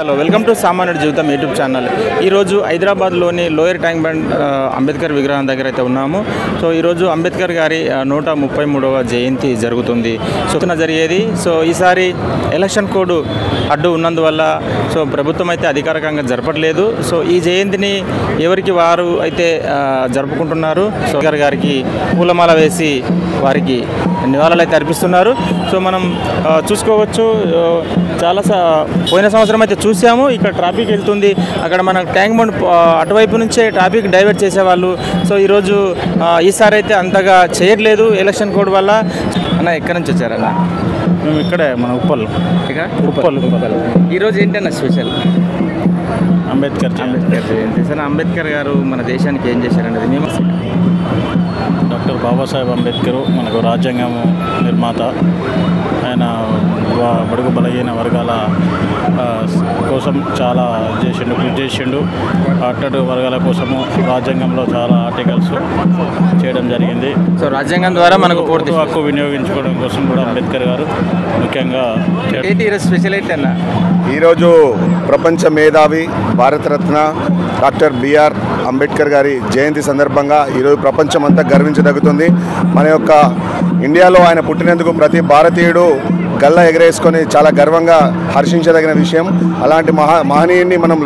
Hello, welcome to సామాన్యుడి జీవితం YouTube channel. ఈరోజు హైదరాబాద్లోని లోయర్ ట్యాంక్ బండ్ అంబేద్కర్ విగ్రహం దగ్గర అయితే ఉన్నాము. సో ఈరోజు అంబేద్కర్ గారి 133వ జయంతి జరుగుతుంది. జరిగేది. సో ఈసారి ఎలక్షన్ కోడ్ అడ్డు ఉన్నందువల్ల సో ప్రభుత్వం అయితే అధికారికంగా జరపట్లేదు. సో ఈ జయంతిని ఎవరికి వారు అయితే జరుపుకుంటున్నారు. సో గారికి పూలమాల వేసి వారికి నివాళులు అయితే అర్పిస్తున్నారు. సో మనం చూసుకోవచ్చు, చాలా పోయిన సంవత్సరం అయితే చూసాము. ఇక్కడ ట్రాఫిక్ వెళ్తుంది, అక్కడ మన ట్యాంక్ బండ్ అటువైపు నుంచే ట్రాఫిక్ డైవర్ట్ చేసేవాళ్ళు. సో ఈరోజు ఈసారి అయితే అంతగా చేయట్లేదు ఎలక్షన్ కోడ్ వల్ల. అన్న, ఎక్కడి నుంచి వచ్చారన్న? మేము ఇక్కడే మన ఉప్పల్. ఇక్కడ ఉప్పల్. ఈరోజు ఏంటన్నా స్పెషల్? అంబేద్కర్ జయంతి. సార్, అంబేద్కర్ గారు మన దేశానికి ఏం చేశారన్నది మేము డాక్టర్ బాబాసాహెబ్ అంబేద్కర్ మనకు రాజ్యాంగం నిర్మాత. ఆయన బడుగు బలహీన వర్గాల కోసం చాలా కృషి చేసిండు. అట్టడు వర్గాల కోసము రాజ్యాంగంలో చాలా ఆర్టికల్స్ చేయడం జరిగింది. సో రాజ్యాంగం ద్వారా మనకు పూర్తి హక్కు వినియోగించుకోవడం కోసం కూడా అంబేద్కర్ గారు ముఖ్యంగా స్పెషల్ అయితే అన్న. ఈరోజు ప్రపంచ మేధావి భారతరత్న డాక్టర్ బిఆర్ అంబేద్కర్ గారి జయంతి సందర్భంగా ఈరోజు ప్రపంచం అంతా గర్వించదగుతుంది. మన యొక్క ఇండియాలో ఆయన పుట్టినందుకు ప్రతి భారతీయుడు గల్లా ఎగరేసుకొని చాలా గర్వంగా హర్షించదగిన విషయం. అలాంటి మహనీయుని మనం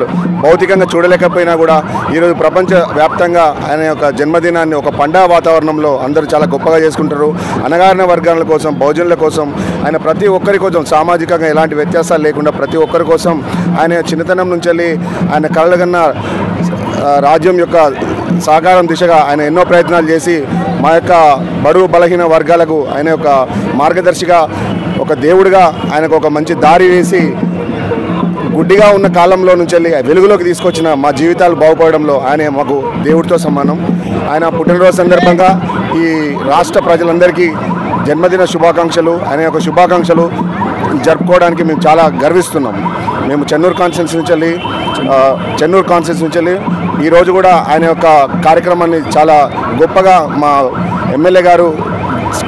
భౌతికంగా చూడలేకపోయినా కూడా ఈరోజు ప్రపంచ వ్యాప్తంగా ఆయన యొక్క జన్మదినాన్ని ఒక పండగ వాతావరణంలో అందరూ చాలా గొప్పగా చేసుకుంటారు. అణగారిన వర్గాల కోసం, బహుజనుల కోసం ఆయన ప్రతి ఒక్కరి కోసం సామాజికంగా ఎలాంటి వ్యత్యాసాలు లేకుండా ప్రతి ఒక్కరి కోసం ఆయన చిన్నతనం నుంచి వెళ్ళి ఆయన కలగన్న రాజ్యం యొక్క సాకారం దిశగా ఆయన ఎన్నో ప్రయత్నాలు చేసి మా యొక్క బడుగు బలహీన వర్గాలకు ఆయన యొక్క మార్గదర్శిగా, ఒక దేవుడిగా ఆయనకు ఒక మంచి దారి వేసి గుడ్డిగా ఉన్న కాలంలో నుంచి వెళ్ళి వెలుగులోకి తీసుకొచ్చిన మా జీవితాలు బాగుపడడంలో ఆయన మాకు దేవుడితో సమానం. ఆయన పుట్టినరోజు సందర్భంగా ఈ రాష్ట్ర ప్రజలందరికీ జన్మదిన శుభాకాంక్షలు, ఆయన యొక్క శుభాకాంక్షలు జరుపుకోవడానికి మేము చాలా గర్విస్తున్నాం. మేము చెన్నూరు కాన్స్టిట్యూన్సీ నుంచి వెళ్ళి ఈరోజు కూడా ఆయన యొక్క కార్యక్రమాన్ని చాలా గొప్పగా మా ఎమ్మెల్యే గారు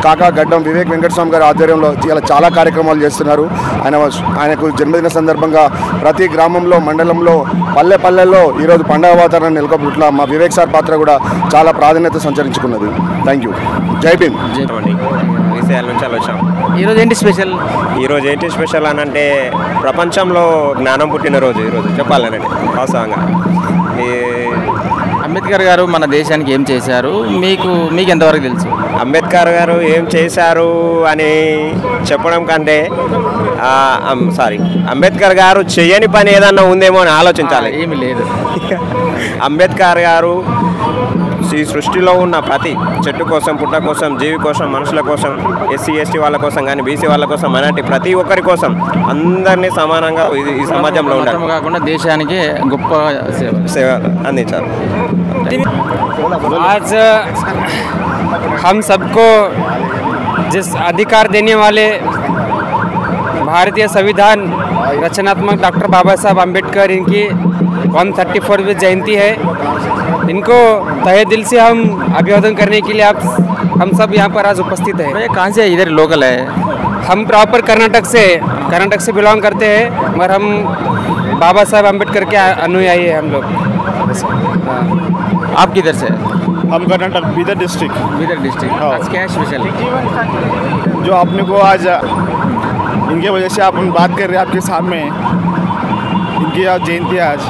కాకా గడ్డం వివేక్ వెంకటస్వామి గారి ఆధ్వర్యంలో చాలా కార్యక్రమాలు చేస్తున్నారు. ఆయనకు జన్మదిన సందర్భంగా ప్రతి గ్రామంలో, మండలంలో, పల్లెల్లో ఈరోజు పండగ వాతావరణం నెలకొల్పట్ల మా వివేక్ సార్ పాత్ర కూడా చాలా ప్రాధాన్యత సంచరించుకున్నది. Thank you. జై భీమ్. ఈరోజు ఏంటి స్పెషల్? ఈరోజు ఏంటి స్పెషల్ అని అంటే ప్రపంచంలో జ్ఞానం పుట్టినరోజు ఈరోజు చెప్పాలనండి వాస్తవంగా. అంబేద్కర్ గారు మన దేశానికి ఏం చేశారు మీకు ఎంతవరకు తెలుసు? అంబేద్కర్ గారు ఏం చేశారు అని చెప్పడం కంటే అంబేద్కర్ గారు చేయని పని ఏదన్నా ఉందేమో అని ఆలోచించాలి. ఏమీ లేదు. అంబేద్కర్ గారు ఈ సృష్టిలో ఉన్న ప్రతి చెట్టు కోసం, పుట్ట కోసం, జీవి కోసం, మనుషుల కోసం, ఎస్సీ ఎస్టీ వాళ్ళ కోసం కానీ, బీసీ వాళ్ళ కోసం, అలాంటి ప్రతి ఒక్కరి కోసం అందరినీ సమానంగా ఈ సమాజంలో ఉండాలి కాకుండా దేశానికి గొప్ప సేవ అందించారు. आज हम सबको जिस अधिकार देने वाले भारतीय संविधान रचनात्मक डॉक्टर बाबा साहब अम्बेडकर, इनकी 134वीं जयंती है. इनको तहे दिल से हम अभिवादन करने के लिए हम सब यहाँ पर आज उपस्थित है. कहाँ से? इधर लोकल है. हम प्रॉपर कर्नाटक से बिलोंग करते हैं, मगर हम बाबा साहब अम्बेडकर के अनुयायी है हम लोग. आप किधर से? हम कर्नाटक बीदर डिस्ट्रिक्ट. आज क्या स्पेशल? जो आपने को आज इनके वजह से अपन बात कर रहे हैं आपके सामने, इनकी आज जयंती है, आज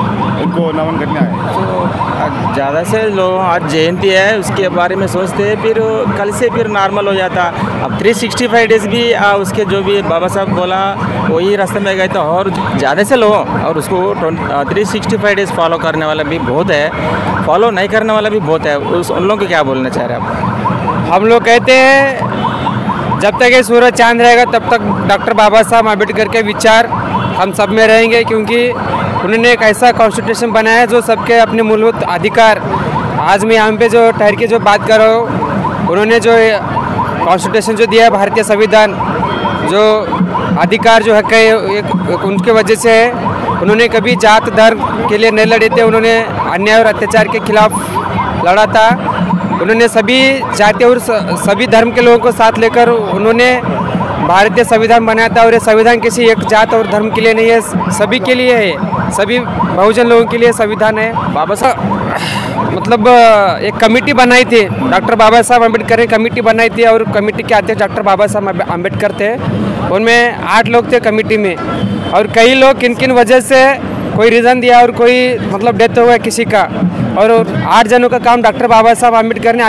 इनको नमन करने आए. तो ज़्यादा से लोग आज जयंती है उसके बारे में सोचते हैं, फिर कल से फिर नॉर्मल हो जाता. अब 365 डेज़ भी उसके जो भी बाबा साहब बोला वही रास्ते में गए तो और ज़्यादा से लोग, और उसको 365 डेज़ फॉलो करने वाला भी बहुत है, फॉलो नहीं करने वाला भी बहुत है. उन लोगों को क्या बोलना चाह रहे हैं आप? हम लोग कहते हैं जब तक ये सूरज चांद रहेगा तब तक डॉक्टर बाबा साहब अम्बेडकर के विचार हम सब में रहेंगे, क्योंकि उन्होंने एक ऐसा कॉन्स्टिट्यूशन बनाया जो सबके अपने मूलभूत अधिकार, आज मैं यहाँ पे जो ठहर के जो बात कर रहा हूँ, उन्होंने जो कॉन्स्टिट्यूशन जो दिया है, भारतीय संविधान, जो अधिकार जो हक है उनके वजह से है. उन्होंने कभी जात धर्म के लिए नहीं लड़े थे, उन्होंने अन्याय और अत्याचार के खिलाफ लड़ा था. उन्होंने सभी जाति और सभी धर्म के लोगों को साथ लेकर उन्होंने भारतीय संविधान बनाया था और ये संविधान किसी एक जात और धर्म के लिए नहीं है, सभी के लिए है, सभी बहुजन लोगों के लिए संविधान है। बाबा साहब मतलब एक कमेटी बनाई थी, डॉक्टर बाबा साहब अम्बेडकर ने कमेटी बनाई थी और कमेटी के अध्यक्ष डॉक्टर बाबा साहब अम्बेडकर थे। उनमें 8 लोग थे कमेटी में और कई लोग किन किन वजह से कोई रीज़न दिया और कोई मतलब डेथ हो गया किसी का, और 8 जनों का काम डॉक्टर बाबा साहब अम्बेडकर ने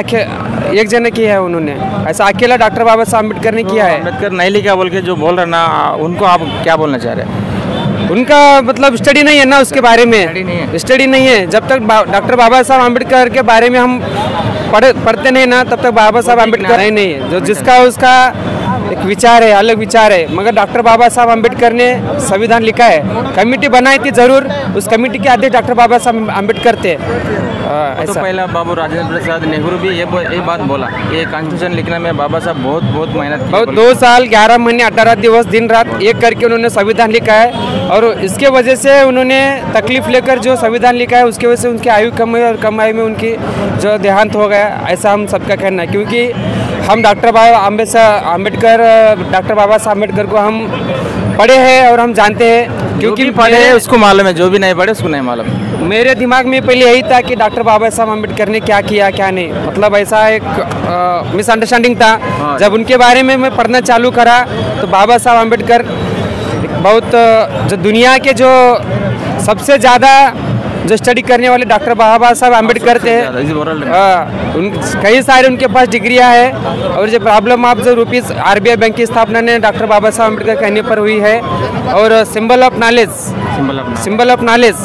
एक जने किया है। उन्होंने ऐसा अकेला डॉक्टर बाबा साहब अम्बेडकर ने किया है। अम्बेडकर नहीं लिखा बोल के जो बोल रहे ना, उनको आप क्या बोलना चाह रहे हैं? उनका मतलब स्टडी नहीं है ना उसके बारे में, स्टडी नहीं है। जब तक डॉक्टर बाबा साहब अम्बेडकर के बारे में हम पढ़ते नहीं ना, तब तक बाबा साहब अम्बेडकर नहीं है। जो जिसका उसका एक विचार है, अलग विचार है, मगर डॉक्टर बाबा साहब अम्बेडकर ने संविधान लिखा है। कमेटी बनाई थी जरूर, उस कमेटी के अध्यक्ष डॉक्टर बाबा साहब अम्बेडकर थे। तो पहला बाबू राजेंद्र प्रसाद नेहरू भी ये बात बोला, ये कॉन्स्टिट्यूशन लिखने में बाबा साहब बहुत मेहनत की। 2 साल 11 महीने 18 दिवस दिन रात एक करके उन्होंने संविधान लिखा है, और इसके वजह से उन्होंने तकलीफ लेकर जो संविधान लिखा है उसकी वजह से उनकी आयु कम हुई और कम आयु में उनकी जो देहांत हो गया, ऐसा हम सबका कहना है। क्योंकि हम डॉक्टर बाबा साहब अम्बेडकर को हम पढ़े हैं और हम जानते हैं, क्योंकि पढ़े हैं उसको मालूम है, जो भी नहीं पढ़े उसको नहीं मालूम। मेरे दिमाग में पहले यही था कि डॉक्टर बाबा साहब अम्बेडकर ने क्या किया क्या नहीं, मतलब ऐसा एक मिसअंडरस्टैंडिंग था। जब उनके बारे में मैं पढ़ना चालू करा तो बाबा साहब अम्बेडकर बहुत जो दुनिया के जो सबसे ज़्यादा जो स्टडी करने वाले डॉक्टर बाबा साहब अम्बेडकर थे। कई सारे उनके पास डिग्रियां है, और जो प्रॉब्लम ऑफ जो रुपीज़ RBI बैंक की स्थापना ने डॉक्टर बाबा साहब अम्बेडकर कहने पर हुई है, और सिंबल ऑफ नॉलेज,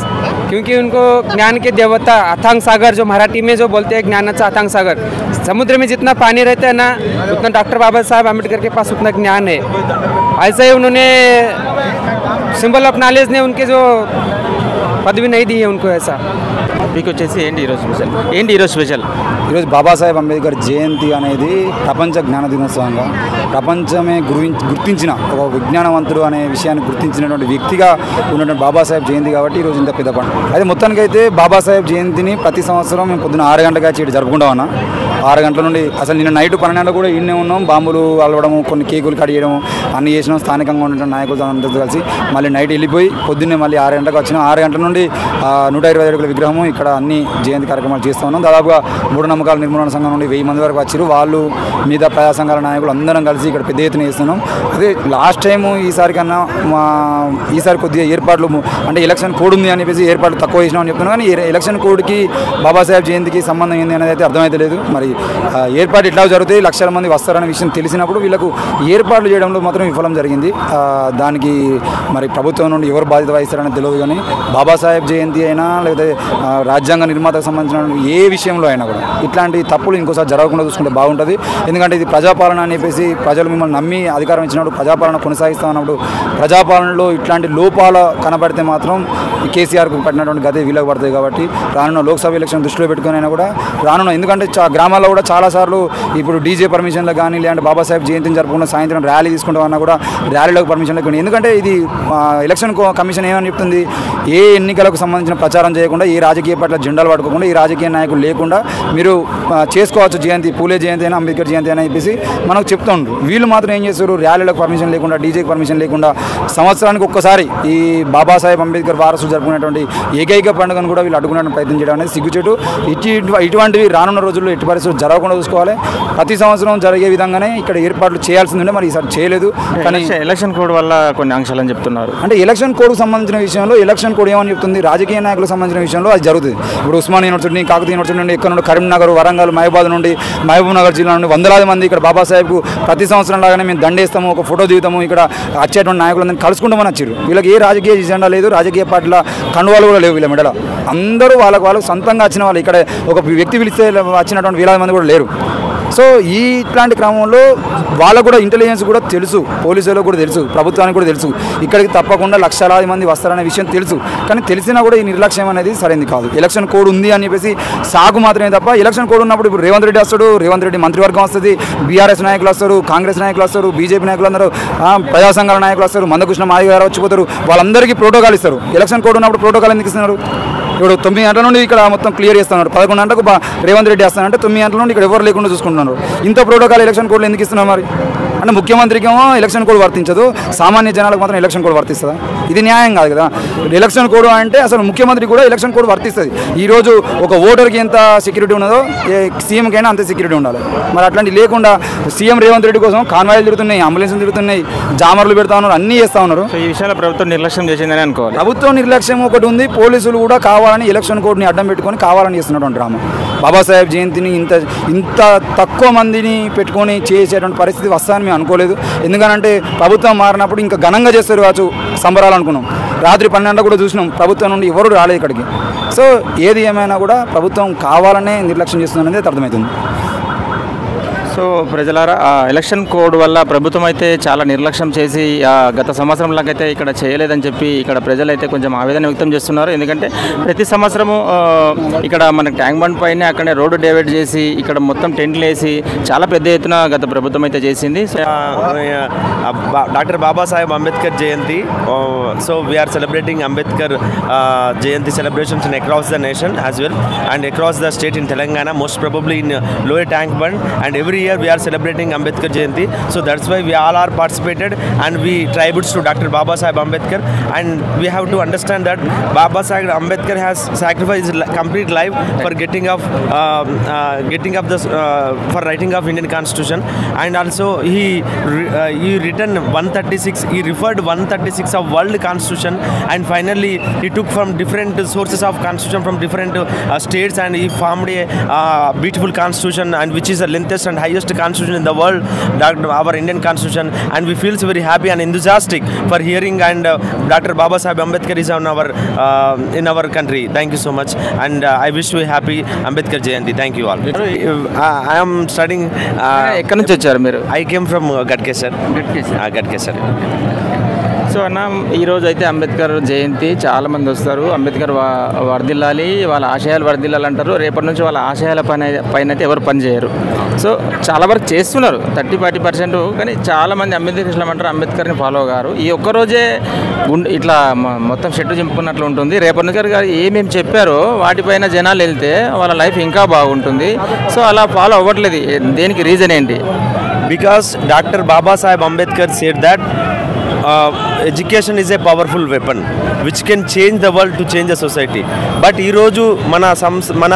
क्योंकि उनको ज्ञान के देवता अथांग सागर, जो मराठी में जो बोलते हैं ज्ञानाचा अथांग सागर, समुद्र में जितना पानी रहता है ना, उतना डॉक्टर बाबा साहब अम्बेडकर के पास उतना ज्ञान है। ऐसे ही उन्होंने सिंबल ऑफ नॉलेज ने उनके जो పదవి नहीं दी है उनको ऐसा। మీకు వచ్చేసి ఏంటి ఈరోజు స్పెషల్? ఈరోజు బాబాసాహెబ్ అంబేద్కర్ జయంతి అనేది ప్రపంచ జ్ఞాన దినోత్సవంగా ప్రపంచమే గుర్తించిన ఒక విజ్ఞానవంతుడు అనే విషయాన్ని గుర్తించినటువంటి వ్యక్తిగా ఉన్నటువంటి బాబాసాహెబ్ జయంతి కాబట్టి ఈరోజు ఇంత పెద్ద పండుగ. అయితే మొత్తానికైతే బాబాసాహెబ్ జయంతిని ప్రతి సంవత్సరం మేము పొద్దున 6 గంటలుగా జరుపుకుంటాం అన్న. 6 గంటల నుండి అసలు నిన్న నైట్ 12 గంటలకు కూడా ఈడనే ఉన్నాం. బాంబులు అలవడము, కొన్ని కేకులు కట్ చేయడం అన్నీ చేసినాం. స్థానికంగా ఉన్నటువంటి నాయకులతో అందరితో కలిసి మళ్ళీ నైట్ వెళ్ళిపోయి పొద్దున్నే మళ్ళీ 6 గంటలకు వచ్చినాం. 6 గంటల నుండి 127 అడుగుల విగ్రహము ఇక్కడ అన్ని జయంతి కార్యక్రమాలు చేస్తూ ఉన్నాం. దాదాపుగా మూఢనమ్మకాల నిర్మూలన సంఘం నుండి 1000 మంది వరకు వచ్చారు. వాళ్ళు మీద ప్రజా సంఘాల నాయకులు అందరం కలిసి ఇక్కడ పెద్ద ఎత్తున చేస్తున్నాం. అదే లాస్ట్ టైము ఈసారి కన్నా ఈసారి కొద్దిగా ఏర్పాట్లు అంటే ఎలక్షన్ కోడ్ ఉంది అని చెప్పేసి ఏర్పాట్లు తక్కువ చేసినామని చెప్తున్నాం. కానీ ఎలక్షన్ కోడ్కి బాబాసాహెబ్ జయంతికి సంబంధం ఏంది అనేది అయితే అర్థమైతే లేదు. మరి ఏర్పాటు ఎట్లా జరుగుతాయి, లక్షల మంది వస్తారనే విషయం తెలిసినప్పుడు వీళ్ళకు ఏర్పాట్లు చేయడంలో మాత్రం విఫలం జరిగింది. దానికి మరి ప్రభుత్వం నుండి ఎవరు బాధ్యత వహిస్తారనేది తెలియదు. కానీ బాబాసాహెబ్ జయంతి అయినా లేకపోతే రాజ్యాంగ నిర్మాతకు సంబంధించిన ఏ విషయంలో అయినా కూడా ఇట్లాంటి తప్పులు ఇంకోసారి జరగకుండా చూసుకుంటే బాగుంటుంది. ఎందుకంటే ఇది ప్రజాపాలన అని చెప్పేసి ప్రజలు మిమ్మల్ని నమ్మి అధికారం ఇచ్చినప్పుడు ప్రజాపాలన కొనసాగిస్తామన్నప్పుడు ప్రజాపాలనలో ఇట్లాంటి లోపాలు కనబడితే మాత్రం కేసీఆర్కు పట్టినటువంటి గతే వీళ్ళకి పడుతుంది. కాబట్టి రానున్న లోక్సభ ఎలక్షన్ దృష్టిలో పెట్టుకుని అయినా కూడా రానున్న, ఎందుకంటే గ్రామాల్లో కూడా చాలాసార్లు ఇప్పుడు డీజే పర్మిషన్లకు కానీ లేదంటే బాబాసాహెబ్ జయంతిని జరుపుకున్న సాయంత్రం ర్యాలీ తీసుకుంటామన్నా కూడా ర్యాలీలకు పర్మిషన్ లేకుండా, ఎందుకంటే ఇది ఎలక్షన్ కమిషన్ ఏమని చెప్తుంది, ఏ ఎన్నికలకు సంబంధించిన ప్రచారం చేయకుండా, ఏ రాజకీయ పట్ల జెండాలు పట్టుకోకుండా, ఈ రాజకీయ నాయకులు లేకుండా మీరు చేసుకోవచ్చు జయంతి, పూలే జయంతి అయినా అంబేద్కర్ జయంతి అయినా చెప్పేసి మనకు చెప్తుండ్రు. వీళ్ళు మాత్రం ఏం చేస్తారు, ర్యాలీలకు పర్మిషన్ లేకుండా, డీజేకి పర్మిషన్ లేకుండా సంవత్సరానికి ఒక్కసారి ఈ బాబాసాహెబ్ అంబేద్కర్ వారసులు జరుపుకునేటువంటి ఏకైక పండుగను కూడా వీళ్ళు అడ్డుకునే ప్రయత్నం చేయడం అనేది సిగ్గుచేటు. ఇటువంటివి రానున్న రోజుల్లో ఎట్టి పరిస్థితులు జరగకుండా చూసుకోవాలి. ప్రతి సంవత్సరం జరిగే విధంగానే ఇక్కడ ఏర్పాట్లు చేయాల్సిందే, మరి ఈసారి చేయలేదు. కానీ ఎలక్షన్ కోడ్ వల్ల కొన్ని అంశాలని చెప్తున్నారు. అంటే ఎలక్షన్ కోడ్కు సంబంధించిన విషయంలో ఎలక్షన్ కోడ్ ఏమని చెప్తుంది, రాజకీయ నాయకులకు సంబంధించిన విషయంలో అది జరుగుతుంది. ఇప్పుడు ఉస్మానియా యూనివర్సిటీ, కాకతీయ యూనివర్సిటీ నుండి, ఇక్కడ నుండి కరీంనగర్, వరంగల్, మహబూబాద్ నుండి, మహబూబ్ నగర్ జిల్లా నుండి వందలాది మంది ఇక్కడ బాబాసాహెబ్కు ప్రతి సంవత్సరం లాగానే మేము దండేస్తాము, ఒక ఫోటో దిగుతాము, ఇక్కడ వచ్చేటువంటి నాయకులందరినీ కలుసుకుంటామని వచ్చారు. వీళ్ళకి ఏ రాజకీయ జెండా లేదు, రాజకీయ పార్టీల కండువాలు కూడా లేవు వీళ్ళ మెడల. అందరూ వాళ్ళకు సొంతంగా వచ్చిన వాళ్ళు, ఇక్కడ ఒక వ్యక్తి పిలిస్తే వచ్చినటువంటి వేలాది మంది కూడా లేరు. సో ఇట్లాంటి క్రమంలో వాళ్ళకు కూడా ఇంటెలిజెన్స్ కూడా తెలుసు, పోలీసులకు కూడా తెలుసు, ప్రభుత్వానికి కూడా తెలుసు ఇక్కడికి తప్పకుండా లక్షలాది మంది వస్తారనే విషయం తెలుసు. కానీ తెలిసినా కూడా ఈ నిర్లక్ష్యం అనేది సరైనది కాదు. ఎలక్షన్ కోడ్ ఉంది అని చెప్పేసి సాగు మాత్రమే తప్ప, ఎలక్షన్ కోడ్ ఉన్నప్పుడు ఇప్పుడు రేవంత్ రెడ్డి వస్తాడు, రేవంత్ రెడ్డి మంత్రివర్గం వస్తుంది, బీఆర్ఎస్ నాయకులు వస్తారు, కాంగ్రెస్ నాయకులు వస్తారు, బీజేపీ నాయకులు అందరూ, ప్రజా సంఘాల నాయకులు వస్తారు, మందకృష్ణ మాదిగ గారు వచ్చిపోతారు, వాళ్ళందరికీ ప్రోటోకాల్ ఇస్తారు. ఎలక్షన్ కోడ్ ఉన్నప్పుడు ప్రోటోకాల్ ఎందుకు ఇస్తున్నారు? ఇప్పుడు 9 గంటల నుండి ఇక్కడ మొత్తం క్లియర్ చేస్తున్నారు, 11 గంటలకు రేవంత్ రెడ్డి వస్తానంటే 9 గంటల నుండి ఇక్కడ ఎవరు లేకుండా చూసుకుంటున్నారు. ఇంత ప్రోటోకాల్ ఎలక్షన్ కోడ్లో ఎందుకు ఇస్తున్నారు మరి? అంటే ముఖ్యమంత్రికి ఏమో ఎలక్షన్ కోడ్ వర్తించదు, సామాన్య జనాలకు మాత్రం ఎలక్షన్ కోడ్ వర్తిస్తుందా? ఇది న్యాయం కాదు కదా. ఎలక్షన్ కోడ్ అంటే అసలు ముఖ్యమంత్రికి కూడా ఎలక్షన్ కోడ్ వర్తిస్తుంది. ఈరోజు ఒక ఓటర్కి ఎంత సెక్యూరిటీ ఉన్నదో సీఎంకైనా అంతే సెక్యూరిటీ ఉండాలి. మరి అట్లాంటి లేకుండా సీఎం రేవంత్ రెడ్డి కోసం కాన్వాయిలు తిరుగుతున్నాయి, అంబులెన్స్లు తిరుగుతున్నాయి, జామర్లు పెడతా ఉన్నారు, అన్నీ చేస్తూ ఉన్నారు. సో ఈ విషయాల్లో ప్రభుత్వం నిర్లక్ష్యం చేసిందని అనుకోవాలి. ప్రభుత్వం నిర్లక్ష్యం ఒకటి ఉంది, పోలీసులు కూడా కావాలని ఎలక్షన్ కోడ్ని అడ్డం పెట్టుకొని కావాలని చేస్తున్నటువంటి డ్రామా. బాబాసాహెబ్ జయంతిని ఇంత తక్కువ మందిని పెట్టుకొని చేసేటువంటి పరిస్థితి వస్తుందని మేము అనుకోలేదు. ఎందుకనంటే ప్రభుత్వం మారినప్పుడు ఇంకా ఘనంగా చేస్తారు కావచ్చు సంబరాలు అనుకున్నాం. రాత్రి 12 కూడా చూసినాం, ప్రభుత్వం నుండి ఎవరు రాలేదు ఇక్కడికి. సో ఏది ఏమైనా కూడా ప్రభుత్వం కావాలనే నిర్లక్ష్యం చేస్తుందనేది అర్థమవుతుంది. సో ప్రజలారా ఎలక్షన్ కోడ్ వల్ల ప్రభుత్వం అయితే చాలా నిర్లక్ష్యం చేసి గత సంవత్సరంలాగైతే ఇక్కడ చేయలేదని చెప్పి ఇక్కడ ప్రజలైతే కొంచెం ఆవేదన వ్యక్తం చేస్తున్నారు. ఎందుకంటే ప్రతి సంవత్సరము ఇక్కడ మన ట్యాంక్ బండ్ పైన అక్కడే రోడ్డు డైవర్ట్ చేసి ఇక్కడ మొత్తం టెంట్లు వేసి చాలా పెద్ద ఎత్తున గత ప్రభుత్వం అయితే చేసింది. Doctor Babasaheb Ambedkar Jayanti. So we are celebrating Ambedkar Jayanti celebrations in across the nation as well and across the state in Telangana, most probably in Lower Tank Band, and every year we are celebrating Ambedkar Jayanti. So that's why we all are participated and we tributes to Dr. Babasaheb Ambedkar, and we have to understand that Babasaheb Ambedkar has sacrificed his complete life for getting up the for writing of Indian Constitution, and also he written 136, he referred 136 of world constitution, and finally he took from different sources of constitution from different states, and he formed a beautiful constitution, and which is the lengthest and highest constitution in the world, our Indian constitution, and we feel very happy and enthusiastic for hearing, and Dr. Babasaheb Ambedkar is on our in our country. Thank you so much, and I wish you a happy Ambedkar Jayanti. Thank you all. I am studying. ఎక్కడి నుంచి వచ్చారు మీరు? I came from Gadkesar. Gadkesar. So అన్న ఈరోజు అయితే అంబేద్కర్ జయంతి చాలామంది వస్తారు. అంబేద్కర్ వర్ధిల్లాలి, వాళ్ళ ఆశయాలు వర్ధిల్లాలి అంటారు. రేపటి నుంచి వాళ్ళ ఆశయాల పైన అయితే ఎవరు పని చేయరు. సో చాలా వరకు చేస్తున్నారు 30-40%, కానీ చాలామంది అంబేద్కర్ ఇస్లాం అంటారు, అంబేద్కర్ని ఫాలో గారు. ఈ ఒక్కరోజే ఇట్లా మొత్తం షెట్టు చింపుకున్నట్లు ఉంటుంది. రేపటి నుంచి గారు ఏమేమి చెప్పారో వాటిపైన జనాలు వెళ్తే వాళ్ళ లైఫ్ ఇంకా బాగుంటుంది. సో అలా ఫాలో అవ్వట్లేదు. దేనికి రీజన్ ఏంటి? Because Dr. Babasaheb Ambedkar said that education is a powerful weapon which can change the world to change the society. But ఈరోజు మన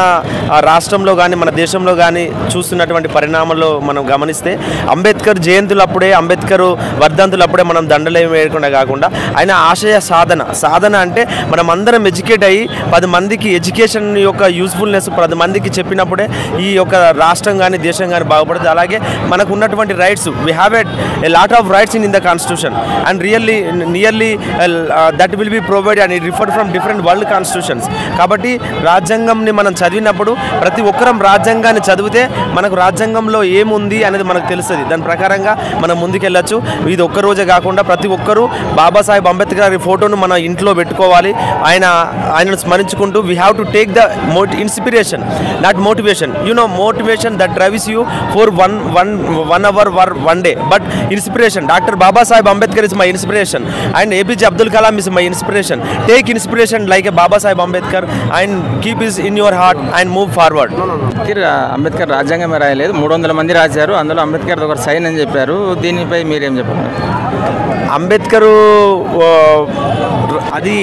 రాష్ట్రంలో కానీ మన దేశంలో కానీ చూస్తున్నటువంటి పరిణామాల్లో మనం గమనిస్తే అంబేద్కర్ జయంతులప్పుడే, అంబేద్కర్ వర్ధంతులప్పుడే మనం దండలు వేయకుండా కాకుండా ఆయన ఆశయ సాధన అంటే మనం అందరం ఎడ్యుకేట్ అయ్యి 10 మందికి ఎడ్యుకేషన్ యొక్క యూస్ఫుల్నెస్ 10 మందికి చెప్పినప్పుడే ఈ యొక్క రాష్ట్రం కానీ దేశం కానీ బాగుపడుతుంది. అలాగే మనకు ఉన్నటువంటి rights, we have a lot of rights in the constitution, and nearly that will be provided and it referred from different world constitutions. కాబట్టి రాజ్యాంగంని మనం చదివినప్పుడు ప్రతి ఒక్కరం రాజ్యాంగాన్ని చదివితే మనకు రాజ్యాంగంలో ఏముంది అనేది మనకు తెలుస్తుంది. దాని ప్రకారంగా మనం ముందుకెళ్ళచ్చు. ఇది ఒక్కరోజే కాకుండా ప్రతి ఒక్కరూ బాబాసాహెబ్ అంబేద్కర్ గారి ఫోటోను మన ఇంట్లో పెట్టుకోవాలి. ఆయనను స్మరించుకుంటూ we have to take the inspiration, not motivation. Motivation that drives you for one hour or one day, but inspiration. Dr. Babasaheb Ambedkar is my inspiration, and APJ Abdul Kalam is my inspiration. Take inspiration like a Babasaheb Ambedkar and keep it in your heart and move forward. Ambedkar రాజ్యాంగమే రాయలేదు, 300 మంది రాశారు. అందులో అంబేద్కర్ ఒక sign అని చెప్పారు. దీనిపై మీరేం చెప్పారు? అంబేద్కర్ అది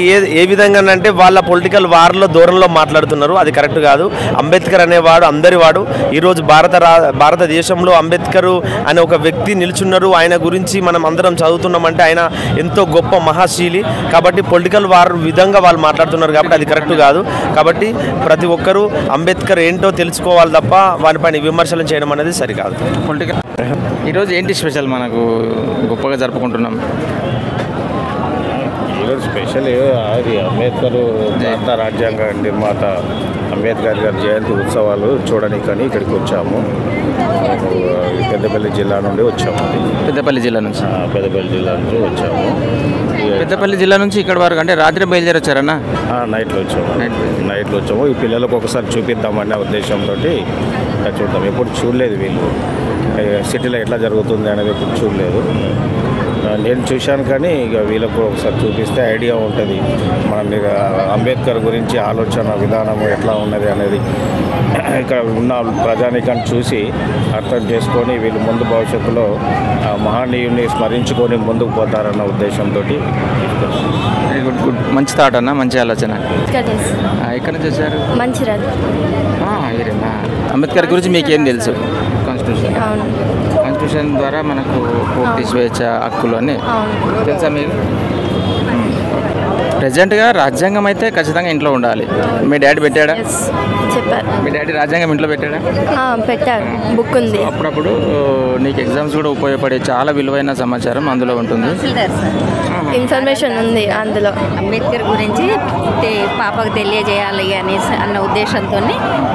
ఏ విధంగా అంటే వాళ్ళ పొలిటికల్ వార్లో దూరంలో మాట్లాడుతున్నారు. అది కరెక్ట్ కాదు. అంబేద్కర్ అనేవాడు అందరి వాడు. ఈరోజు భారతదేశంలో అంబేద్కర్ అనే ఒక వ్యక్తి నిల్చున్నారు. ఆయన గురించి మనం అందరం చదువుతున్నామంటే ఆయన ఎంతో గొప్ప మహాశీలి. కాబట్టి పొలిటికల్ వార్ విధంగా వాళ్ళు మాట్లాడుతున్నారు కాబట్టి అది కరెక్ట్ కాదు. కాబట్టి ప్రతి ఒక్కరూ అంబేద్కర్ ఏంటో తెలుసుకోవాలి తప్ప వారిపైన విమర్శలు చేయడం అనేది సరికాదు. పొలిటికల్ ఈరోజు ఏంటి స్పెషల్ మనకు గొప్పగా జరుపుకుంటున్నాం? ఈరోజు స్పెషల్ అది అంబేద్కర్ భారత రాజ్యాంగ నిర్మాత అంబేద్కర్ గారి జయంతి ఉత్సవాలు చూడడానికని ఇక్కడికి వచ్చాము. పెద్దపల్లి జిల్లా నుండి వచ్చాము. పెద్దపల్లి జిల్లా నుంచి వచ్చాము. పెద్దపల్లి జిల్లా నుంచి ఇక్కడ వరకు అంటే రాత్రి బయలుదేరి వచ్చారన్నా? నైట్లో వచ్చాము. ఈ పిల్లలకు ఒకసారి చూపిద్దామనే ఉద్దేశంతో చూద్దాం. ఎప్పుడు చూడలేదు వీళ్ళు సిటీలో ఎట్లా జరుగుతుంది అనేది ఎప్పుడు చూడలేదు. నేను చూశాను, కానీ ఇక వీళ్ళకు ఒకసారి చూపిస్తే ఐడియా ఉంటుంది మన అంబేద్కర్ గురించి ఆలోచన విధానం ఎట్లా ఉన్నది అనేది ఇక్కడ ఉన్న ప్రజానికాన్ని చూసి అర్థం చేసుకొని వీళ్ళు ముందు భవిష్యత్తులో మహనీయుని స్మరించుకొని ముందుకు పోతారన్న ఉద్దేశంతో. వెరీ గుడ్ గుడ్, మంచి థాట్ అన్న, మంచి ఆలోచన. ఎక్కడ నుంచి వచ్చారు? మంచిర్యాల. అంబేద్కర్ గురించి మీకేం తెలుసు? కాన్స్టిట్యూషన్ ద్వారా మనకు పూర్తి స్వేచ్ఛ హక్కులు అని తెలుసా మీకు? ప్రజెంట్గా రాజ్యాంగం అయితే ఖచ్చితంగా ఇంట్లో ఉండాలి. మీ డాడీ పెట్టాడా? చెప్పారు. మీ డాడీ రాజ్యాంగం ఇంట్లో పెట్టాడా? పెట్టారు, బుక్ ఉంది. అప్పుడప్పుడు నీకు ఎగ్జామ్స్ కూడా ఉపయోగపడే చాలా విలువైన సమాచారం అందులో ఉంటుంది, ఇన్ఫర్మేషన్ ఉంది అందులో. అంబేద్కర్ గురించి పాపకు తెలియజేయాలి అనేసి అన్న ఉద్దేశంతో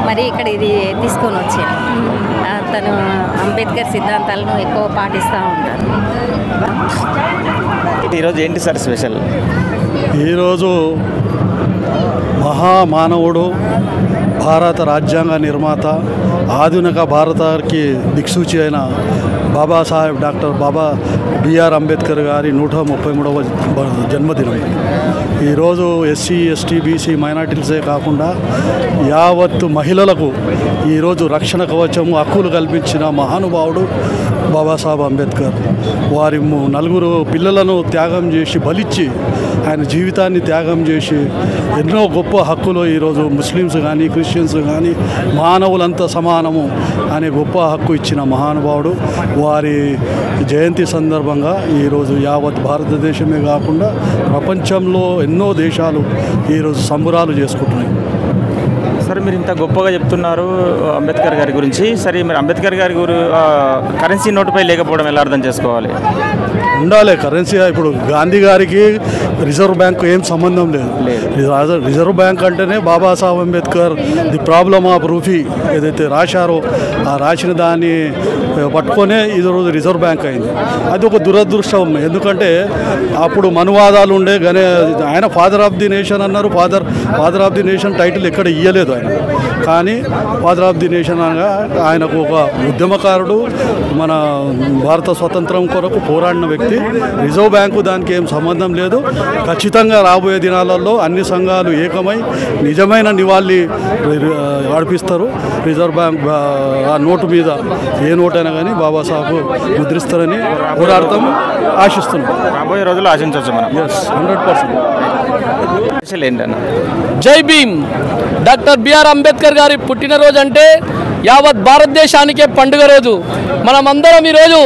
మరి ఇక్కడ ఇది తీసుకొని వచ్చాను. తను అంబేద్కర్ సిద్ధాంతాలను ఎక్కువ పాటిస్తూ ఉంటారు. ఈరోజు ఏంటి సార్ స్పెషల్? ఈరోజు మహామానవుడు, భారత రాజ్యాంగ నిర్మాత, ఆధునిక భారతానికి దిక్సూచి అయిన బాబాసాహెబ్ డాక్టర్ బిఆర్ అంబేద్కర్ గారి 133వ జన్మదినం. ఈరోజు ఎస్సీ, ఎస్టీ, బీసీ మైనార్టీలసే కాకుండా యావత్తు మహిళలకు ఈరోజు రక్షణ కవచము, హక్కులు కల్పించిన మహానుభావుడు బాబాసాహెబ్ అంబేద్కర్. వారి 4 పిల్లలను త్యాగం చేసి, బలిచ్చి ఆయన జీవితాన్ని త్యాగం చేసి ఎన్నో గొప్ప హక్కులు ఈరోజు ముస్లిమ్స్ కానీ క్రిస్టియన్స్ కానీ మానవులంతా సమానము అనే గొప్ప హక్కు ఇచ్చిన మహానుభావుడు. వారి జయంతి సందర్భంగా ఈరోజు యావత్ భారతదేశమే కాకుండా ప్రపంచంలో ఎన్నో దేశాలు ఈరోజు సంబరాలు చేసుకుంటున్నాయి. సరే, మీరు ఇంత గొప్పగా చెప్తున్నారు అంబేద్కర్ గారి గురించి. సరే, మీరు అంబేద్కర్ గారి కరెన్సీ నోటుపై లేకపోవడం ఎలా అర్థం చేసుకోవాలి? ఉండాలి కరెన్సీ. ఇప్పుడు గాంధీ గారికి రిజర్వ్ బ్యాంక్ ఏం సంబంధం లేదు. రిజర్వ్ బ్యాంక్ అంటేనే Babasaheb Ambedkar the problem of rupee ఏదైతే రాశారో ఆ రాసిన దాన్ని పట్టుకొనే ఈరోజు రిజర్వ్ బ్యాంక్ అయింది. అది ఒక దురదృష్టం. ఎందుకంటే అప్పుడు మనువాదాలు ఉండే, కానీ ఆయన ఫాదర్ ఆఫ్ ది నేషన్ అన్నారు. Father of the nation title ఎక్కడ ఇయ్యలేదు ఆయన. కానీ ఫాదర్ ఆఫ్ ది నేషన్ అనగా ఆయనకు ఒక ఉద్యమకారుడు, మన భారత స్వతంత్రం కొరకు పోరాడిన వ్యక్తి. రిజర్వ్ బ్యాంకు దానికి ఏం సంబంధం లేదు. ఖచ్చితంగా రాబోయే దినాలలో అన్ని సంఘాలు ఏకమై నిజమైన నివాళి అర్పిస్తారు. రిజర్వ్ బ్యాంక్ ఆ నోటు మీద ఏ నోటు అయినా కానీ బాబాసాహెబ్ ముద్రిస్తారని పోరాడతాం, ఆశిస్తున్నాం. రాబోయే రోజుల్లో ఆశించవచ్చు మనం. 100%. ఏంటన్నా? జై భీమ్. డాక్టర్ బిఆర్ అంబేద్కర్ గారి పుట్టినరోజు అంటే యావత్ భారతదేశానికే పండుగ రోజు. మనమందరం ఈరోజు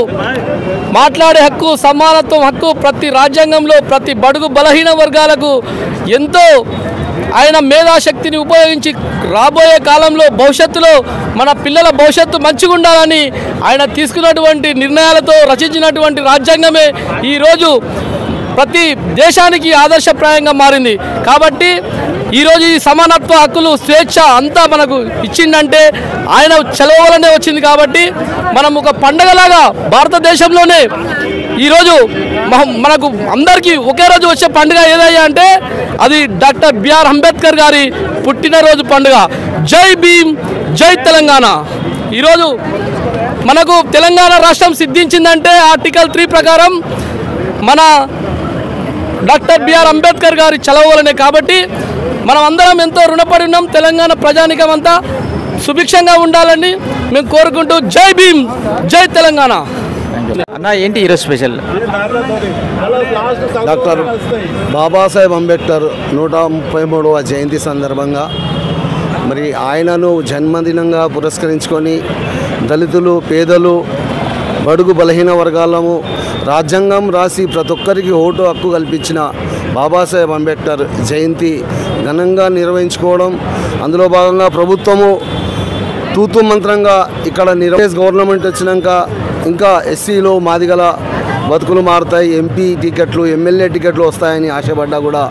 మాట్లాడే హక్కు, సమానత్వం హక్కు ప్రతి రాజ్యాంగంలో ప్రతి బడుగు బలహీన వర్గాలకు ఎంతో ఆయన మేధాశక్తిని ఉపయోగించి రాబోయే కాలంలో భవిష్యత్తులో మన పిల్లల భవిష్యత్తు మంచిగా ఉండాలని ఆయన తీసుకున్నటువంటి నిర్ణయాలతో రచించినటువంటి రాజ్యాంగమే ఈరోజు ప్రతి దేశానికి ఆదర్శప్రాయంగా మారింది. కాబట్టి ఈరోజు ఈ సమానత్వ హక్కులు, స్వేచ్ఛ అంతా మనకు ఇచ్చిందంటే ఆయన చలవ వల్లనే వచ్చింది. కాబట్టి మనం ఒక పండగలాగా భారతదేశంలోనే ఈరోజు మనకు అందరికీ ఒకే రోజు వచ్చే పండుగ ఏదయ్యా అంటే అది డాక్టర్ బిఆర్ అంబేద్కర్ గారి పుట్టినరోజు పండుగ. జై భీమ్, జై తెలంగాణ. ఈరోజు మనకు తెలంగాణ రాష్ట్రం సిద్ధించిందంటే ఆర్టికల్ 3 ప్రకారం మన డాక్టర్ బిఆర్ అంబేద్కర్ గారి చలవ వల్లనే. కాబట్టి మనం అందరం ఎంతో రుణపడి ఉన్నాం. తెలంగాణ ప్రజానికం అంతా సుభిక్షంగా ఉండాలని మేము కోరుకుంటూ జై భీమ్, జై తెలంగాణ. అన్న, ఏంటి ఈరోజు స్పెషల్? డాక్టర్ బాబాసాహెబ్ అంబేద్కర్ 133వ జయంతి సందర్భంగా మరి ఆయనను జన్మదినంగా పురస్కరించుకొని దళితులు, పేదలు, బడుగు బలహీన వర్గాలము రాజ్యాంగం రాసి ప్రతి ఒక్కరికి ఓటు హక్కు కల్పించిన బాబాసాహెబ్ అంబేద్కర్ జయంతి ఘనంగా నిర్వహించుకోవడం, అందులో భాగంగా ప్రభుత్వము తూతు మంత్రంగా ఇక్కడ గవర్నమెంట్ వచ్చినాక ఇంకా ఎస్సీలో మాదిగల బతుకులు మారుతాయి, ఎంపీ టికెట్లు, ఎమ్మెల్యే టికెట్లు వస్తాయని ఆశపడ్డా కూడా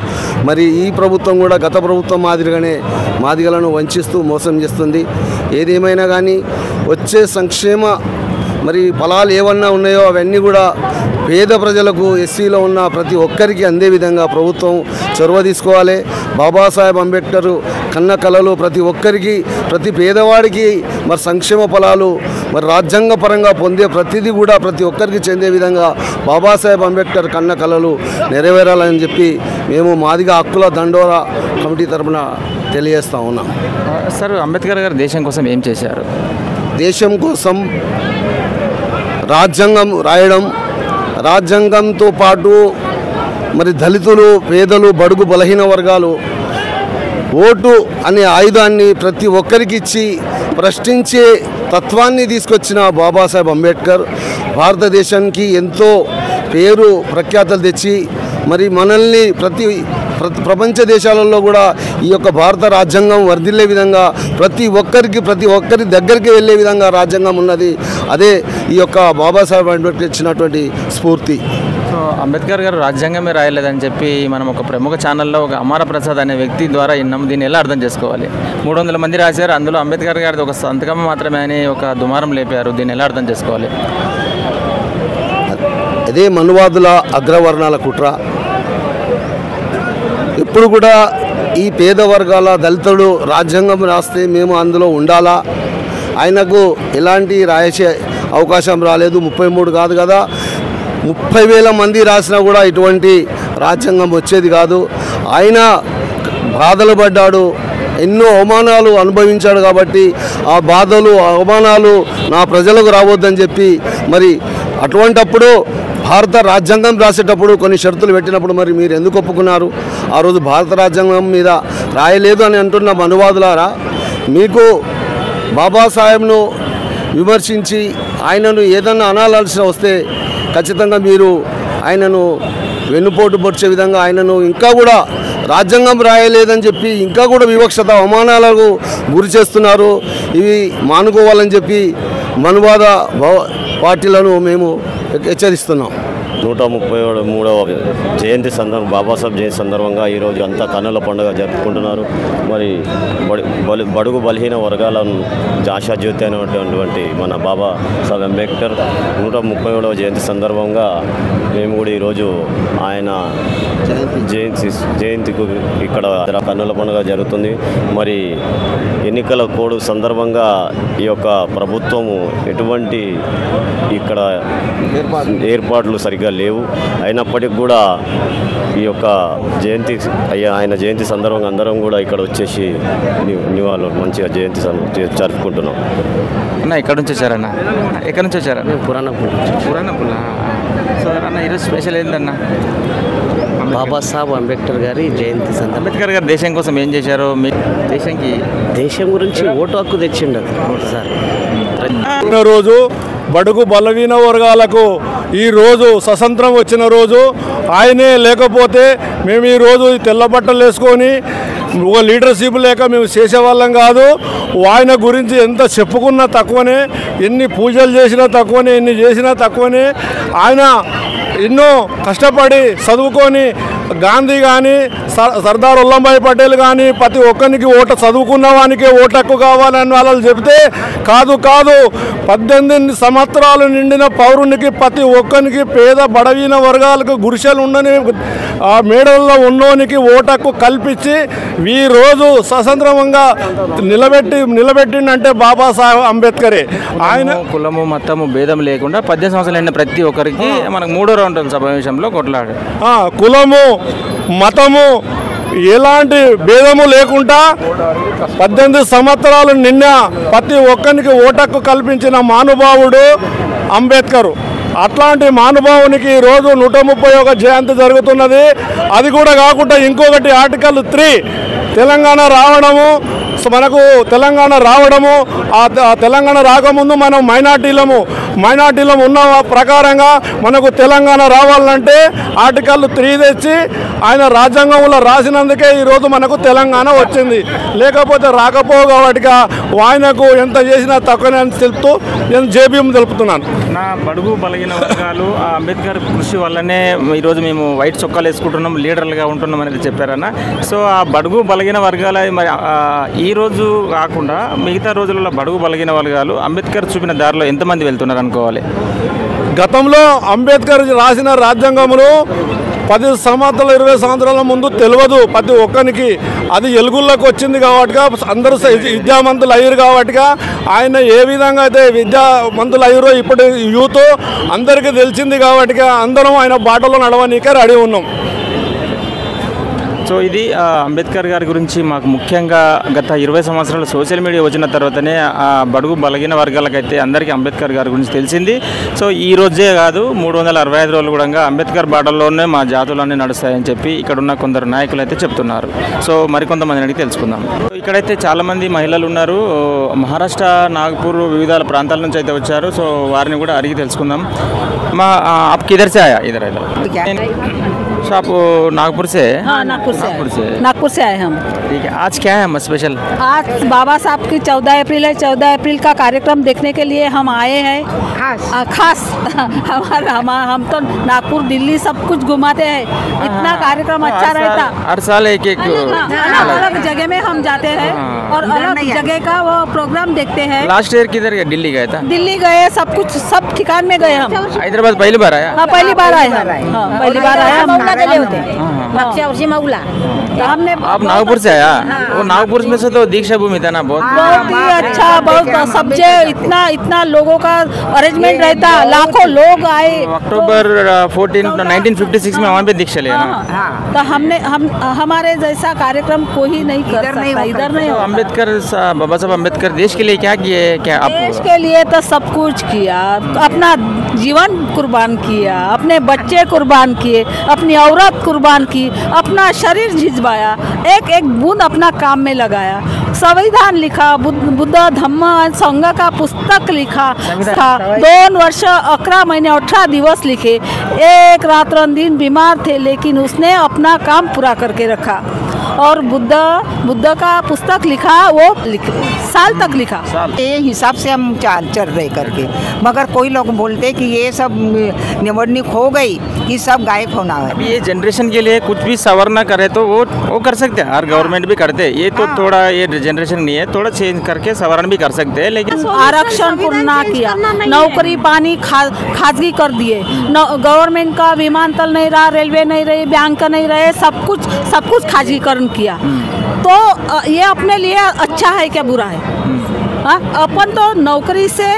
మరి ఈ ప్రభుత్వం కూడా గత ప్రభుత్వం మాదిరిగానే మాదిగలను వంచిస్తూ మోసం చేస్తుంది. ఏదేమైనా కానీ వచ్చే సంక్షేమ మరి ఫలాలు ఏమన్నా ఉన్నాయో అవన్నీ కూడా పేద ప్రజలకు, ఎస్సీలో ఉన్న ప్రతి ఒక్కరికి అందే విధంగా ప్రభుత్వం చొరవ తీసుకోవాలి. బాబాసాహెబ్ అంబేద్కర్ కన్న కళలు ప్రతి ఒక్కరికి, ప్రతి పేదవాడికి మరి సంక్షేమ ఫలాలు మరి రాజ్యాంగ పరంగా పొందే ప్రతిదీ కూడా ప్రతి ఒక్కరికి చెందే విధంగా బాబాసాహెబ్ అంబేద్కర్ కన్న కళలు నెరవేరాలని చెప్పి మేము మాదిగ హక్కుల దండోరా కమిటీ తరఫున తెలియజేస్తూ ఉన్నాం. సార్, అంబేద్కర్ గారు దేశం కోసం ఏం చేశారు? దేశం కోసం రాజ్యాంగం రాయడం, రాజ్యాంగంతో పాటు మరి దళితులు, పేదలు, బడుగు బలహీన వర్గాలు ఓటు అనే ఆయుధాన్ని ప్రతి ఒక్కరికి ఇచ్చి ప్రశ్నించే తత్వాన్ని తీసుకొచ్చిన బాబాసాహెబ్ అంబేద్కర్ భారతదేశానికి ఎంతో పేరు ప్రఖ్యాతలు తెచ్చి మరి మనల్ని ప్రపంచ దేశాలలో కూడా ఈ యొక్క భారత రాజ్యాంగం వర్ధిల్లే విధంగా ప్రతి ఒక్కరి దగ్గరికి వెళ్ళే విధంగా రాజ్యాంగం ఉన్నది. అదే ఈ యొక్క బాబాసాహెబ్ అంబేద్కర్ ఇచ్చినటువంటి స్ఫూర్తి. సో అంబేద్కర్ గారు రాజ్యాంగమే రాయలేదని చెప్పి మనం ఒక ప్రముఖ ఛానల్లో ఒక అమర ప్రసాద్ అనే వ్యక్తి ద్వారా విన్నాం. దీన్ని ఎలా అర్థం చేసుకోవాలి? 300 మంది రాశారు, అందులో అంబేద్కర్ గారిది ఒక సంతకం మాత్రమే అని ఒక దుమారం లేపారు. దీన్ని ఎలా అర్థం చేసుకోవాలి? అదే మనువాదుల అగ్రవర్ణాల కుట్ర. ఎప్పుడు కూడా ఈ పేద వర్గాల దళితుడు రాజ్యాంగం రాస్తే మేము అందులో ఉండాలా, ఆయనకు ఎలాంటి రాసే అవకాశం రాలేదు. 33 కాదు కదా, 30,000 మంది రాసినా కూడా ఇటువంటి రాజ్యాంగం వచ్చేది కాదు. ఆయన బాధలు పడ్డాడు, ఎన్నో అవమానాలు అనుభవించాడు. కాబట్టి ఆ బాధలు, అవమానాలు నా ప్రజలకు రావద్దని చెప్పి మరి అటువంటప్పుడు భారత రాజ్యాంగం రాసేటప్పుడు కొన్ని షరతులు పెట్టినప్పుడు మరి మీరు ఎందుకు ఒప్పుకున్నారు? ఆ రోజు భారత రాజ్యాంగం మీద రాయలేదు అని అంటున్న అనువాదులారా, మీకు బాబాసాహెబ్ను విమర్శించి ఆయనను ఏదన్నా అనాల్సిన వస్తే ఖచ్చితంగా మీరు ఆయనను వెన్నుపోటు పొడిచే విధంగా ఆయనను ఇంకా కూడా రాజ్యాంగం రాయలేదని చెప్పి ఇంకా కూడా వివక్షత, అవమానాలకు గురి చేస్తున్నారు. ఇవి మానుకోవాలని చెప్పి మనువాద పార్టీలను మేము హెచ్చరిస్తున్నాం. 133వ జయంతి బాబాసాహెబ్ జయంతి సందర్భంగా ఈరోజు అంతా కన్నుల పండుగ జరుపుకుంటున్నారు. మరి బడుగు బలహీన వర్గాలను ఆశాజ్యోతి అయినటువంటి మన బాబాసాహెబ్ అంబేద్కర్ 133వ జయంతి సందర్భంగా మేము కూడా ఈరోజు ఆయన జయంతికి ఇక్కడ కన్నుల పండుగ జరుగుతుంది. మరి ఎన్నికల కోడ్ సందర్భంగా ఈ యొక్క ప్రభుత్వము ఎటువంటి ఇక్కడ ఏర్పాట్లు సరిగ్గా లేవు. అయినప్పటికీ కూడా ఈ యొక్క ఆయన జయంతి సందర్భంగా అందరం కూడా ఇక్కడ వచ్చేసి నివాళులు మంచిగా జయంతి జరుపుకుంటున్నాం. అన్న, ఎక్కడి నుంచి వచ్చారన్న? ఎక్కడి నుంచి వచ్చారన్న? పురాణపుల. సో అన్న, ఈరోజు స్పెషల్ ఏంటన్నా? బాబాసాహెబ్ అంబేద్కర్ గారి జయంతి సందర్భంగా అంబేద్కర్ గారు దేశం కోసం ఏం చేశారు? మీ దేశం గురించి ఓటు హక్కు తెచ్చిండు సార్. రోజు బడుగు బలహీన వర్గాలకు ఈరోజు స్వతంత్రం వచ్చిన రోజు ఆయనే లేకపోతే మేము ఈరోజు తెల్ల బట్టలు వేసుకొని ఒక లీడర్షిప్ లేక మేము చేసేవాళ్ళం కాదు. ఆయన గురించి ఎంత చెప్పుకున్నా తక్కువనే, ఎన్ని పూజలు చేసినా తక్కువనే, ఎన్ని చేసినా తక్కువనే. ఆయన ఎన్నో కష్టపడి చదువుకొని గాంధీ కానీ సర్దార్ వల్లభాయ్ పటేల్ కానీ ప్రతి ఒక్కరికి చదువుకున్న వానికే ఓటు హక్కు కావాలని వాళ్ళు చెప్తే కాదు 18 సంవత్సరాలు నిండిన పౌరునికి ప్రతి ఒక్కరికి పేద బడవీన వర్గాలకు గురిసెలు ఉండని ఆ మేడల్లో ఉన్నోనికి ఓటు హక్కు కల్పించి ఈ రోజు స్వతంత్రంగా నిలబెట్టిండంటే బాబాసాహెబ్ అంబేద్కరే. ఆయన కులము మతము భేదం లేకుండా 18 సంవత్సరాలు నిండిన ప్రతి ఒక్కరికి మనకు 3వ రౌండ్ సమావేశంలో కొట్లాడు. కులము మతము ఎలాంటి భేదము లేకుండా 18 సంవత్సరాలు నిన్న ప్రతి ఒక్కరికి ఓటక్కు కల్పించిన మహానుభావుడు అంబేద్కర్. అట్లాంటి మహానుభావునికి ఈరోజు 131వ జయంతి జరుగుతున్నది. అది కూడా కాకుండా ఇంకొకటి ఆర్టికల్ 3 తెలంగాణ రావడము, మనకు తెలంగాణ రావడము, ఆ తెలంగాణ రాకముందు మనం మైనార్టీలము ఉన్న ప్రకారంగా మనకు తెలంగాణ రావాలంటే ఆర్టికల్ 3 తెచ్చి ఆయన రాజ్యాంగంలో రాసినందుకే ఈరోజు మనకు తెలంగాణ వచ్చింది. లేకపోతే రాకపోగా వాటిగా ఆయనకు ఎంత చేసినా తక్కువనే అని తెలుపుతూ నేను జేబీఎం తెలుపుతున్నాను. నా బడుగు బలహీన వర్గాలు ఆ అంబేద్కర్ కృషి వల్లనే ఈరోజు మేము వైట్ చొక్కాలు వేసుకుంటున్నాం, లీడర్లుగా ఉంటున్నాం అనేది చెప్పారన్న. సో ఆ బడుగు బలహీన వర్గాల మరి ఈ రోజు కాకుండా మిగతా రోజులలో బడుగు బలగిన వర్గాలు అంబేద్కర్ చూపిన దారిలో ఎంతమంది వెళ్తున్నారు అనుకోవాలి? గతంలో అంబేద్కర్ రాసిన రాజ్యాంగంలో 10 సంవత్సరాలు 20 సంవత్సరాల ముందు తెలియదు ప్రతి ఒక్కరికి. అది ఎలుగుల్లోకి వచ్చింది కాబట్టి అందరూ విద్యావంతులు అయ్యారు కాబట్టి ఆయన ఏ విధంగా అయితే విద్యావంతులు అయ్యారో ఇప్పుడు యూత్ అందరికీ తెలిసింది కాబట్టి అందరం ఆయన బాటలో నడవనీకే రెడీ ఉన్నాం. సో ఇది అంబేద్కర్ గారి గురించి మాకు ముఖ్యంగా గత 20 సంవత్సరాలు సోషల్ మీడియా వచ్చిన తర్వాతనే ఆ బడుగు బలగిన వర్గాలకైతే అందరికీ అంబేద్కర్ గారి గురించి తెలిసింది. సో ఈ రోజే కాదు 365 రోజులు కూడా అంబేద్కర్ బాటల్లోనే మా జాతులన్నీ నడుస్తాయని చెప్పి ఇక్కడున్న కొందరు నాయకులు అయితే చెప్తున్నారు. సో మరికొంతమంది అడిగి తెలుసుకుందాం. ఇక్కడైతే చాలామంది మహిళలు ఉన్నారు. మహారాష్ట్ర, నాగపూర్ వివిధ ప్రాంతాల నుంచి అయితే వచ్చారు. సో వారిని కూడా అడిగి తెలుసుకుందాం. మా आप किधर से आया? इधर तो आप नागपुर से? हाँ, नागपुर से आए हम। ठीक है, आज क्या है हम स्पेशल? आज बाबा साहब की 14 अप्रैल है। 14 अप्रैल का कार्यक्रम देखने के लिए हम आए हैं। खास हम तो नागपुर, दिल्ली सब कुछ घुमाते हैं। इतना कार्यक्रम अच्छा रहता। हर साल एक अलग जगह में हम जाते हैं और अलग जगह का वो प्रोग्राम देखते हैं। लास्ट ईयर किधर गए? दिल्ली गए था? दिल्ली गए, सब कुछ सब ठिकान में गए हम। हैदराबाद पहली बार आया? हाँ, पहली बार आए। पहली बार आया हम। हमने आप नागपुर से आया? वो नागपुर में से तो दीक्षा भूमि था ना, बहुत ही अच्छा, बहुत सब इतना लोगों का अरेंजमेंट रहता, लाखों लोग आए। अक्टूबर 14 1956 में वहाँ पे दीक्षा लिया ना। तो हमारे जैसा कार्यक्रम कोई नहीं कर सकता इधर नहीं। अम्बेडकर, बाबा साहब अम्बेडकर देश के लिए क्या किए? क्या आप देश के लिए तो सब कुछ किया, अपना जीवन कुर्बान किया, अपने बच्चे कुर्बान किए, अपनी औरत कुर्बान की, अपना शरीर झिझवाया, एक एक बूंद अपना काम में लगाया। संविधान लिखा, बुद्ध धम्म संघ का पुस्तक लिखा था। 2 वर्ष 11 महीने 18 दिवस लिखे। एक रात दिन बीमार थे, लेकिन उसने अपना काम पूरा करके रखा। और बुद्ध का पुस्तक लिखा, वो साल तक लिखा। ये हिसाब से हम चल रहे करके, मगर कोई लोग बोलते कि ये सब निवडणूक हो गई कि सब गायब होना है। अभी ये जनरेशन के लिए कुछ भी सवरना करे तो वो कर सकते हैं, हर गवर्नमेंट भी करते हैं। ये तो थोड़ा ये जनरेशन नहीं है, थोड़ा चेंज करके सवरण भी कर सकते हैं। लेकिन आरक्षण पूर्ण किया, नौकरी पानी खासगी कर दिए, गवर्नमेंट का विमानतल नहीं रहा, रेलवे नहीं रही, बैंक नहीं रहे, सब कुछ खासगीकरण किया। तो ये अपने लिए अच्छा है क्या बुरा है? अपन तो नौकरी से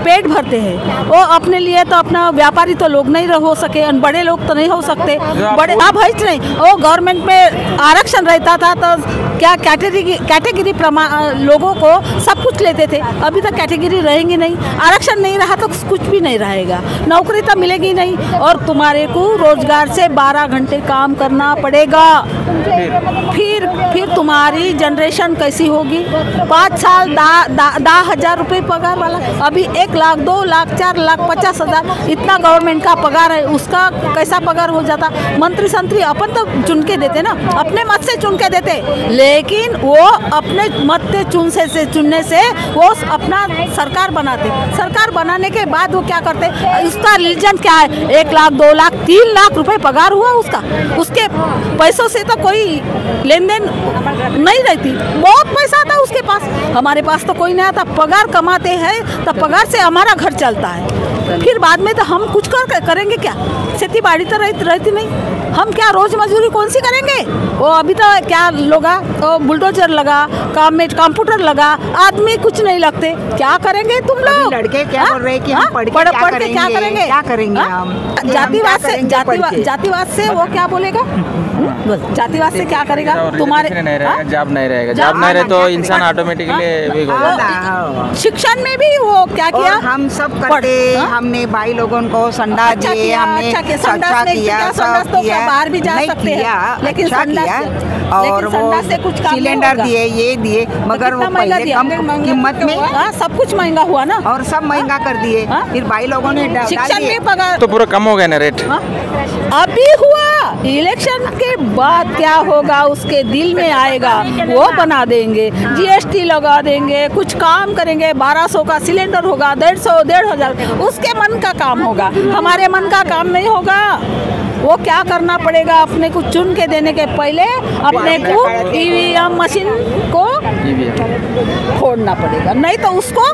पेट भरते हैं, वो अपने लिए तो अपना व्यापारी तो लोग नहीं हो सके, बड़े लोग तो नहीं हो सकते, बड़े आप है नहीं। वो गवर्नमेंट में आरक्षण रहता था तो क्या कैटेगरी लोगों को सब कुछ लेते थे। अभी तक कैटेगरी रहेंगी नहीं, आरक्षण नहीं रहा तो कुछ भी नहीं रहेगा, नौकरी तो मिलेगी नहीं, और तुम्हारे को रोजगार से 12 घंटे काम करना पड़ेगा। फिर तुम्हारी जनरेशन कैसी होगी? 5 साल 10,000 रुपये पगार वाला, अभी 1 लाख 2 लाख 4 लाख 50,000 इतना गवर्नमेंट का पगार है, उसका कैसा पगार हो जाता? मंत्री संतरी अपन तो चुन के देते ना, अपने मत से चुन के देते, लेकिन वो अपने मत से चुनने से वो अपना सरकार बनाते। सरकार बनाने के बाद वो क्या करते? उसका रिलीजन क्या है? 1 लाख 2 लाख 3 लाख रुपए पगार हुआ उसका, उसके पैसों से तो कोई लेन देन नहीं रहती, बहुत पैसा था उसके पास। हमारे पास तो कोई नहीं आता, पगार कमाते हैं तो पगार से हमारा घर चलता है। फिर बाद में तो हम कुछ करेंगे क्या? खेती बाड़ी तो रहती नहीं, हम क्या रोज मजदूरी कौन सी करेंगे? वो अभी तो क्या लगा, तो बुलडोजर लगा, काम में कंप्यूटर लगा, आदमी कुछ नहीं लगते, क्या करेंगे तुम लोग? लड़के क्या बोल रहे कि हम पढ़ के क्या करेंगे? हम जातिवाद से वो क्या बोलेगा? जातिवाद से क्या करेगा? तुम्हारे जॉब नहीं रहेगा, जॉब नहीं रहे तो इंसान ऑटोमेटिकली शिक्षण में भी वो क्या किया? हम सब करते, हमने भाई लोगों को संडा दिए, हमने अच्छा किया, सब किया, बाहर भी जा सकते हैं, लेकिन और वो सिलेंडर दिए, ये दिए, मगर वो पहले कम कीमत में सब कुछ महंगा हुआ ना, और सब महंगा कर दिए। फिर भाई लोगों ने शिक्षण में पगार तो पूरा कम हो गया ना रेट। अभी हुआ, इलेक्शन के बाद क्या होगा उसके दिल में आएगा, वो बना देंगे, जीएसटी लगा देंगे, कुछ काम करेंगे, 1200 का सिलेंडर होगा, 150 उसके मन का काम होगा, हमारे मन का काम नहीं होगा। वो क्या करना पड़ेगा? अपने को चुन के देने के पहले अपने को ईवीएम मशीन को फोड़ना पड़ेगा, नहीं तो उसको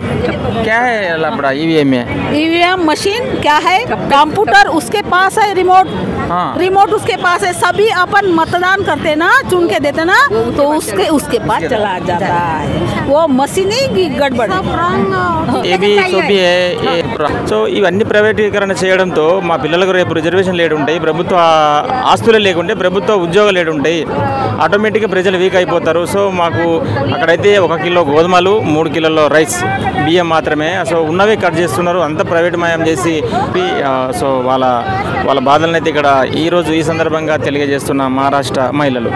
क्या है लफड़ा ईवीएम में? ईवीएम मशीन क्या है, कंप्यूटर उसके पास है, रिमोट रिमोट उसके पास है, सभी अपन मतदान करते ना, चुन के देते ना, तो उसके पास चला जाता है, वो मशीन ही गड़बड़। సో ఇవన్నీ ప్రైవేటీకరణ చేయడంతో మా పిల్లలకు రేపు రిజర్వేషన్ లేడు ఉంటాయి, ప్రభుత్వ ఆస్తులే లేకుంటే ప్రభుత్వ ఉద్యోగాలు లేడు ఉంటాయి, ఆటోమేటిక్గా ప్రజలు వీక్ అయిపోతారు. సో మాకు అక్కడైతే 1 కిలో గోధుమలు 3 కిలోల రైస్ బియ్యం మాత్రమే, సో ఉన్నవే కట్ చేస్తున్నారు, అంత ప్రైవేట్ మయం చేసి. సో వాళ్ళ బాధలను అయితే ఇక్కడ ఈరోజు ఈ సందర్భంగా తెలియజేస్తున్న మహారాష్ట్ర మహిళలు.